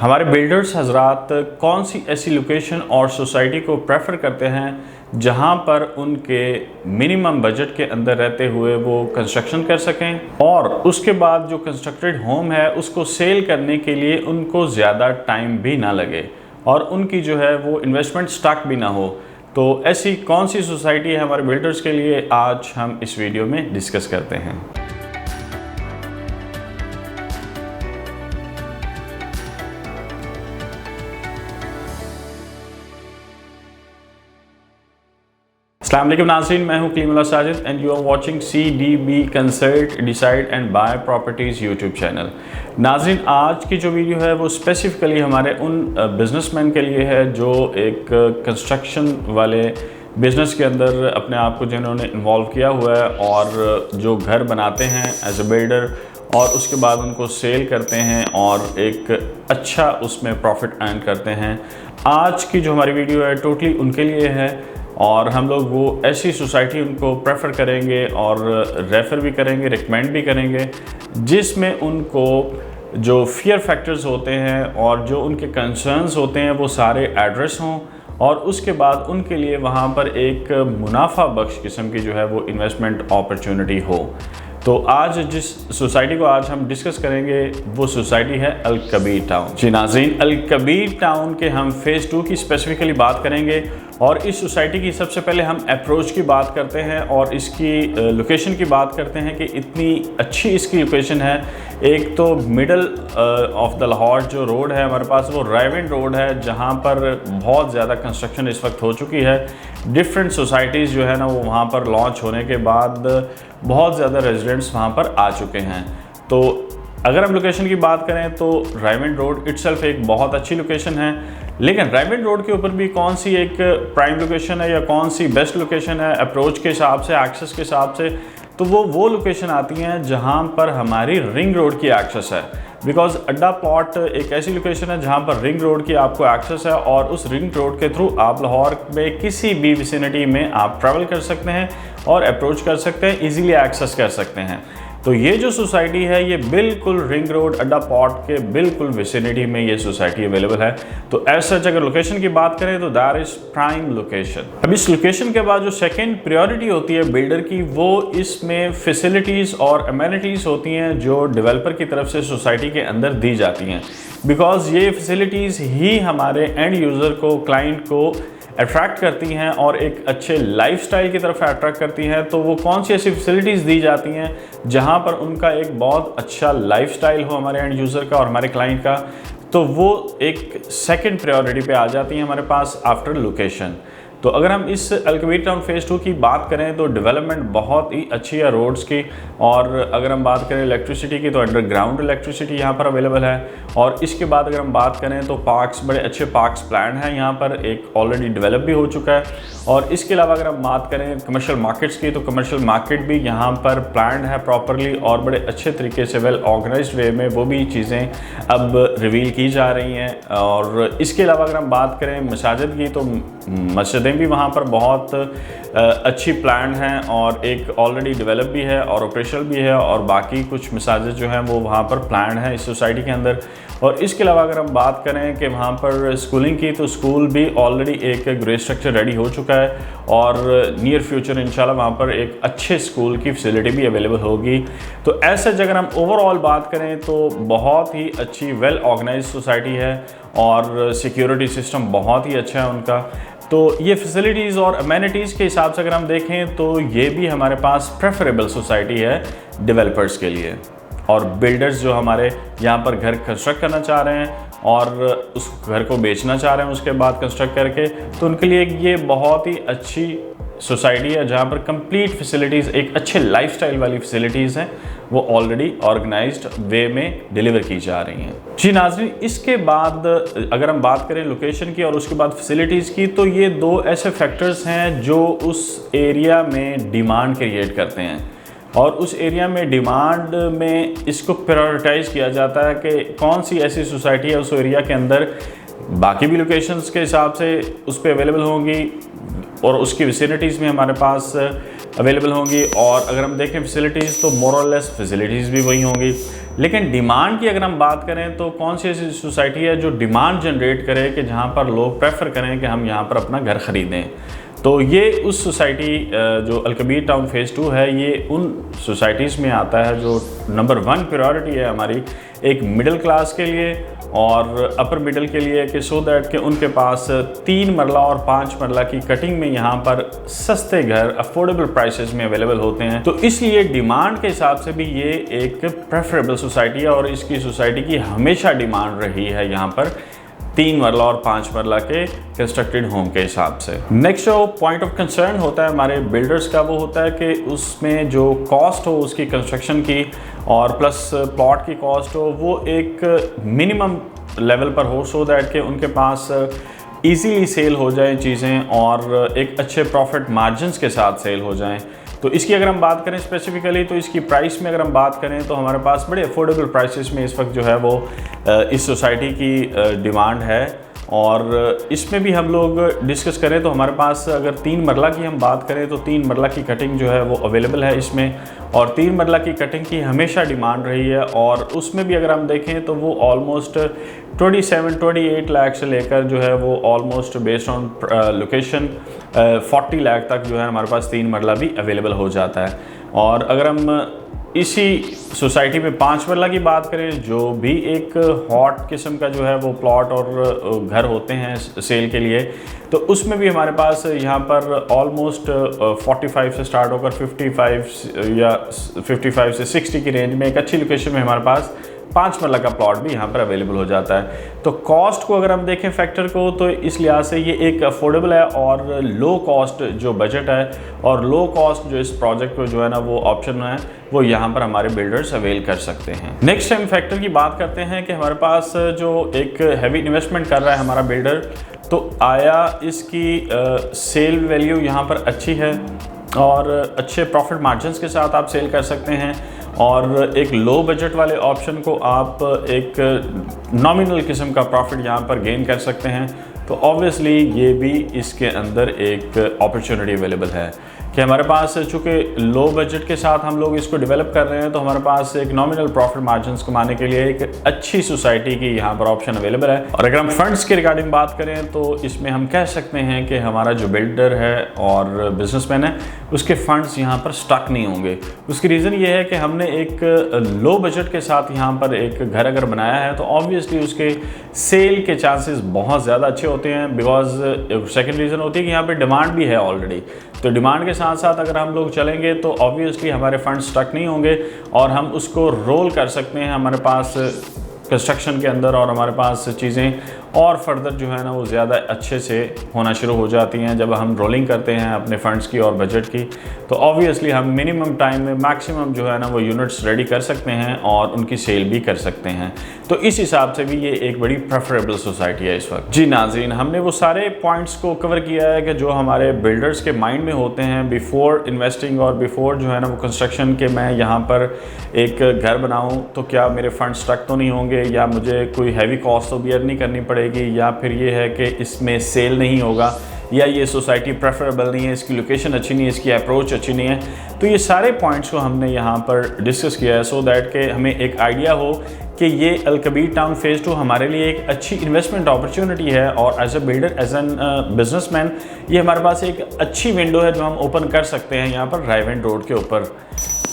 हमारे बिल्डर्स हजरात कौन सी ऐसी लोकेशन और सोसाइटी को प्रेफर करते हैं जहां पर उनके मिनिमम बजट के अंदर रहते हुए वो कंस्ट्रक्शन कर सकें और उसके बाद जो कंस्ट्रक्टेड होम है उसको सेल करने के लिए उनको ज़्यादा टाइम भी ना लगे और उनकी जो है वो इन्वेस्टमेंट स्टक भी ना हो। तो ऐसी कौन सी सोसाइटी है हमारे बिल्डर्स के लिए, आज हम इस वीडियो में डिस्कस करते हैं। अस्सलाम वालेकुम नाज़रीन, मैं हूं Kalimullah Sajid and you are watching CDB consult decide and buy properties YouTube channel. नाज़रीन, आज की जो वीडियो है वो स्पेसिफ़िकली हमारे उन बिजनेसमैन के लिए है जो एक कंस्ट्रक्शन वाले बिज़नेस के अंदर अपने आप को जिन्होंने इन्वॉल्व किया हुआ है और जो घर बनाते हैं एज ए बिल्डर और उसके बाद उनको सेल करते हैं और एक अच्छा उसमें प्रॉफिट अर्न करते हैं। आज की जो हमारी वीडियो है टोटली उनके लिए है और हम लोग वो ऐसी सोसाइटी उनको प्रेफर करेंगे और रेफ़र भी करेंगे, रिकमेंड भी करेंगे जिसमें उनको जो फियर फैक्टर्स होते हैं और जो उनके कंसर्न्स होते हैं वो सारे एड्रेस हों और उसके बाद उनके लिए वहाँ पर एक मुनाफा बख्श किस्म की जो है वो इन्वेस्टमेंट अपॉर्चुनिटी हो। तो आज जिस सोसाइटी को आज हम डिस्कस करेंगे वो सोसाइटी है अल कबीर टाउन। जी नाज़रीन, अल कबीर टाउन के हम फ़ेज़ 2 की स्पेसिफिकली बात करेंगे और इस सोसाइटी की सबसे पहले हम अप्रोच की बात करते हैं और इसकी लोकेशन की बात करते हैं कि इतनी अच्छी इसकी लोकेशन है। एक तो मिडल ऑफ द लाहौर जो रोड है हमारे पास वो रायविंड रोड है जहाँ पर बहुत ज़्यादा कंस्ट्रक्शन इस वक्त हो चुकी है। डिफरेंट सोसाइटीज़ जो है ना वो वहाँ पर लॉन्च होने के बाद बहुत ज़्यादा रेजिडेंट्स वहाँ पर आ चुके हैं। तो अगर हम लोकेशन की बात करें तो रायविंड रोड इटसेल्फ एक बहुत अच्छी लोकेशन है, लेकिन रायविंड रोड के ऊपर भी कौन सी एक प्राइम लोकेशन है या कौन सी बेस्ट लोकेशन है अप्रोच के हिसाब से, एक्सेस के हिसाब से, तो वो लोकेशन आती हैं जहां पर हमारी रिंग रोड की एक्सेस है। बिकॉज अड्डा प्लॉट एक ऐसी लोकेशन है जहां पर रिंग रोड की आपको एक्सेस है और उस रिंग रोड के थ्रू आप लाहौर में किसी भी विसिनिटी में आप ट्रैवल कर सकते हैं और अप्रोच कर सकते हैं, इजीली एक्सेस कर सकते हैं। तो ये जो सोसाइटी है ये बिल्कुल रिंग रोड अड्डा पॉट के बिल्कुल विसिनिटी में ये सोसाइटी अवेलेबल है। तो एज सच अगर लोकेशन की बात करें तो दैट इज प्राइम लोकेशन। अब इस लोकेशन के बाद जो सेकंड प्रायोरिटी होती है बिल्डर की वो इसमें फैसिलिटीज़ और अमेनिटीज़ होती हैं जो डेवलपर की तरफ से सोसाइटी के अंदर दी जाती हैं। बिकॉज ये फैसिलिटीज़ ही हमारे एंड यूज़र को, क्लाइंट को अट्रैक्ट करती हैं और एक अच्छे लाइफस्टाइल की तरफ अट्रैक्ट करती हैं। तो वो कौन सी ऐसी फैसिलिटीज़ दी जाती हैं जहां पर उनका एक बहुत अच्छा लाइफस्टाइल हो हमारे एंड यूज़र का और हमारे क्लाइंट का, तो वो एक सेकंड प्रायोरिटी पे आ जाती हैं हमारे पास आफ्टर लोकेशन। तो अगर हम इस अल कबीर टाउन फ़ेज़ 2 की बात करें तो डेवलपमेंट बहुत ही अच्छी है रोड्स की, और अगर हम बात करें इलेक्ट्रिसिटी की तो अंडरग्राउंड इलेक्ट्रिसिटी यहाँ पर अवेलेबल है। और इसके बाद अगर हम बात करें तो पार्क्स, बड़े अच्छे पार्क्स प्लान हैं यहाँ पर, एक ऑलरेडी डेवलप भी हो चुका है। और इसके अलावा अगर हम बात करें कमर्शियल मार्केट्स की तो कमर्शियल मार्केट भी यहाँ पर प्लान है प्रॉपरली और बड़े अच्छे तरीके से वेल ऑर्गेनाइज्ड वे में वो भी चीज़ें अब रिवील की जा रही हैं। और इसके अलावा अगर हम बात करें मसाजिद की तो मस्जिदें भी वहाँ पर बहुत अच्छी प्लान हैं और एक ऑलरेडी डेवलप भी है और ऑपरेशनल भी है, और बाकी कुछ मसाजिद जो हैं वो वहाँ पर प्लान है इस सोसाइटी के अंदर। और इसके अलावा अगर हम बात करें कि वहाँ पर स्कूलिंग की तो स्कूल भी ऑलरेडी एक ग्रे स्ट्रक्चर रेडी हो चुका है और नियर फ्यूचर इंशाल्लाह वहाँ पर एक अच्छे स्कूल की फैसिलिटी भी अवेलेबल होगी। तो ऐसे अगर हम ओवरऑल बात करें तो बहुत ही अच्छी वेल ऑर्गेनाइज सोसाइटी है और सिक्योरिटी सिस्टम बहुत ही अच्छा है उनका। तो ये फैसिलिटीज़ और अमेनिटीज़ के हिसाब से अगर हम देखें तो ये भी हमारे पास प्रेफरेबल सोसाइटी है डेवलपर्स के लिए। और बिल्डर्स जो हमारे यहाँ पर घर कंस्ट्रक्ट करना चाह रहे हैं और उस घर को बेचना चाह रहे हैं उसके बाद कंस्ट्रक्ट करके, तो उनके लिए ये बहुत ही अच्छी सोसाइटी है जहाँ पर कंप्लीट फैसिलिटीज़, एक अच्छे लाइफस्टाइल वाली फैसिलिटीज़ हैं वो ऑलरेडी ऑर्गेनाइज्ड वे में डिलीवर की जा रही हैं। जी नाज़रीन, इसके बाद अगर हम बात करें लोकेशन की और उसके बाद फैसिलिटीज़ की तो ये दो ऐसे फैक्टर्स हैं जो उस एरिया में डिमांड क्रिएट करते हैं और उस एरिया में डिमांड में इसको प्रायोरिटाइज़ किया जाता है कि कौन सी ऐसी सोसाइटी है उस एरिया के अंदर बाकी भी लोकेशंस के हिसाब से उस पर अवेलेबल होंगी और उसकी विसिनिटीज़ में हमारे पास अवेलेबल होंगी। और अगर हम देखें फैसिलिटीज़ तो मोर और लेस फैसिलिटीज़ भी वही होंगी। लेकिन डिमांड की अगर हम बात करें तो कौन सी ऐसी सोसाइटी है जो डिमांड जनरेट करे कि जहाँ पर लोग प्रेफर करें कि हम यहाँ पर अपना घर ख़रीदें। तो ये उस सोसाइटी जो अलकबीर टाउन फेज़ 2 है, ये उन सोसाइटीज़ में आता है जो नंबर 1 प्रायोरिटी है हमारी एक मिडिल क्लास के लिए और अपर मिडिल के लिए, कि सो दैट कि उनके पास 3 मरला और 5 मरला की कटिंग में यहाँ पर सस्ते घर अफोर्डेबल प्राइसेस में अवेलेबल होते हैं। तो इसलिए डिमांड के हिसाब से भी ये एक प्रेफरेबल सोसाइटी है और इसकी सोसाइटी की हमेशा डिमांड रही है यहाँ पर 3 मरला और 5 मरला के कंस्ट्रक्टेड होम के हिसाब से। नेक्स्ट जो पॉइंट ऑफ कंसर्न होता है हमारे बिल्डर्स का, वो होता है कि उसमें जो कॉस्ट हो उसकी कंस्ट्रक्शन की और प्लस प्लॉट की कॉस्ट हो वो एक मिनिमम लेवल पर हो, सो दैट कि उनके पास इजीली सेल हो जाए चीज़ें और एक अच्छे प्रॉफिट मार्जिन्स के साथ सेल हो जाएं। तो इसकी अगर हम बात करें स्पेसिफिकली, तो इसकी प्राइस में अगर हम बात करें तो हमारे पास बड़े अफोर्डेबल प्राइसेस में इस वक्त जो है वो इस सोसाइटी की डिमांड है। और इसमें भी हम लोग डिस्कस करें तो हमारे पास अगर 3 मरला की हम बात करें तो 3 मरला की कटिंग जो है वो अवेलेबल है इसमें, और 3 मरला की कटिंग की हमेशा डिमांड रही है। और उसमें भी अगर हम देखें तो वो ऑलमोस्ट 27-28 लाख से लेकर जो है वो almost based on location 40 lakh तक जो है हमारे पास 3 मरला भी अवेलेबल हो जाता है। और अगर हम इसी सोसाइटी में 5 मरला की बात करें, जो भी एक हॉट किस्म का जो है वो प्लॉट और घर होते हैं सेल के लिए, तो उसमें भी हमारे पास यहाँ पर ऑलमोस्ट 45 से स्टार्ट होकर 55 से 60 की रेंज में एक अच्छी लोकेशन में हमारे पास 5 मरला का प्लॉट भी यहाँ पर अवेलेबल हो जाता है। तो कॉस्ट को अगर हम देखें फैक्टर को, तो इस लिहाज से ये एक अफोर्डेबल है और लो कॉस्ट जो बजट है और लो कॉस्ट जो इस प्रोजेक्ट को जो है ना वो ऑप्शन है वो यहाँ पर हमारे बिल्डर्स अवेल कर सकते हैं। नेक्स्ट टाइम फैक्टर की बात करते हैं कि हमारे पास जो एक हैवी इन्वेस्टमेंट कर रहा है हमारा बिल्डर, तो आया इसकी सेल वैल्यू यहाँ पर अच्छी है और अच्छे प्रॉफिट मार्जिन्स के साथ आप सेल कर सकते हैं और एक लो बजट वाले ऑप्शन को आप एक नॉमिनल किस्म का प्रॉफिट यहाँ पर गेन कर सकते हैं। तो ऑब्वियसली ये भी इसके अंदर एक अपॉर्चुनिटी अवेलेबल है कि हमारे पास चूँकि लो बजट के साथ हम लोग इसको डेवलप कर रहे हैं, तो हमारे पास एक नॉमिनल प्रॉफिट मार्जिन्स कमाने के लिए एक अच्छी सोसाइटी की यहाँ पर ऑप्शन अवेलेबल है। और अगर हम फंड्स के रिगार्डिंग बात करें तो इसमें हम कह सकते हैं कि हमारा जो बिल्डर है और बिजनेसमैन है उसके फंड्स यहाँ पर स्टक नहीं होंगे। उसकी रीज़न ये है कि हमने एक लो बजट के साथ यहाँ पर एक घर अगर बनाया है तो ऑब्वियसली उसके सेल के चांसेस बहुत ज़्यादा अच्छे होते हैं, बिकॉज सेकेंड रीज़न होती है कि यहाँ पर डिमांड भी है ऑलरेडी। तो डिमांड के साथ साथ अगर हम लोग चलेंगे तो ऑब्वियसली हमारे फंड स्टक नहीं होंगे और हम उसको रोल कर सकते हैं हमारे पास कंस्ट्रक्शन के अंदर, और हमारे पास चीज़ें और फर्दर जो है ना वो ज़्यादा अच्छे से होना शुरू हो जाती हैं जब हम रोलिंग करते हैं अपने फंड्स की और बजट की। तो ऑब्वियसली हम मिनिमम टाइम में मैक्सिमम जो है ना वो यूनिट्स रेडी कर सकते हैं और उनकी सेल भी कर सकते हैं। तो इस हिसाब से भी ये एक बड़ी प्रेफरेबल सोसाइटी है इस वक्त। जी नाज़रीन, हमने वो सारे पॉइंट्स को कवर किया है कि जो हमारे बिल्डर्स के माइंड में होते हैं बिफोर इन्वेस्टिंग और बिफोर जो है ना वो कंस्ट्रक्शन के मैं यहाँ पर एक घर बनाऊँ तो क्या मेरे फंड स्टक तो नहीं होंगे, या मुझे कोई हैवी कॉस्ट तो बियर नहीं करनी पड़ेगी, या फिर ये है कि इसमें सेल नहीं होगा, या ये सोसाइटी प्रेफरेबल नहीं है, इसकी लोकेशन अच्छी नहीं है, इसकी अप्रोच अच्छी नहीं है। तो ये सारे पॉइंट्स को हमने यहाँ पर डिस्कस किया है सो दैट कि हमें एक आइडिया हो कि ये अलकबीर टाउन फेज़ 2 हमारे लिए एक अच्छी इन्वेस्टमेंट अपॉर्चुनिटी है और as a builder, as an businessman, ये हमारे पास एक अच्छी विंडो है जो हम ओपन कर सकते हैं यहाँ पर रायवेंड रोड के ऊपर।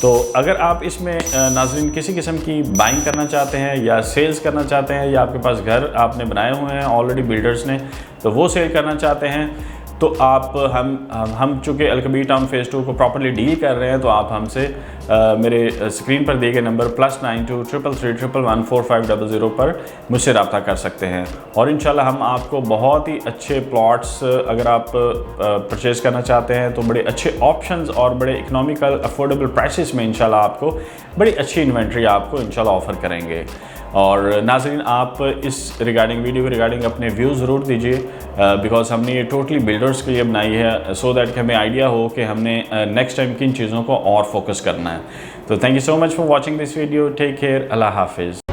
तो अगर आप इसमें नाज़रीन किसी किस्म की बाइंग करना चाहते हैं या सेल्स करना चाहते हैं, या आपके पास घर आपने बनाए हुए हैं ऑलरेडी बिल्डर्स ने तो वो सेल करना चाहते हैं, तो आप हम चूँकि अलकबीर टाउन फेज़ 2 को प्रॉपर्ली डील कर रहे हैं, तो आप हमसे मेरे स्क्रीन पर दिए गए नंबर +92 333 111 4500 पर मुझसे रब्ता कर सकते हैं। और इंशाल्लाह हम आपको बहुत ही अच्छे प्लॉट्स अगर आप परचेज़ करना चाहते हैं तो बड़े अच्छे ऑप्शंस और बड़े इकोनॉमिकल अफोर्डेबल प्राइसेस में इंशाल्लाह आपको बड़ी अच्छी इन्वेंट्री आपको इंशाल्लाह ऑफ़र करेंगे। और नाज़रीन, आप इस रिगार्डिंग वीडियो के रिगार्डिंग अपने व्यूज़ ज़रूर दीजिए, बिकॉज हमने ये टोटली बिल्डर्स के लिए बनाई है सो दैट कि हमें आइडिया हो कि हमने नेक्स्ट टाइम किन चीज़ों को और फोकस करना है। तो thank you so much for watching this video. Take care. अल्लाह हाफिज़।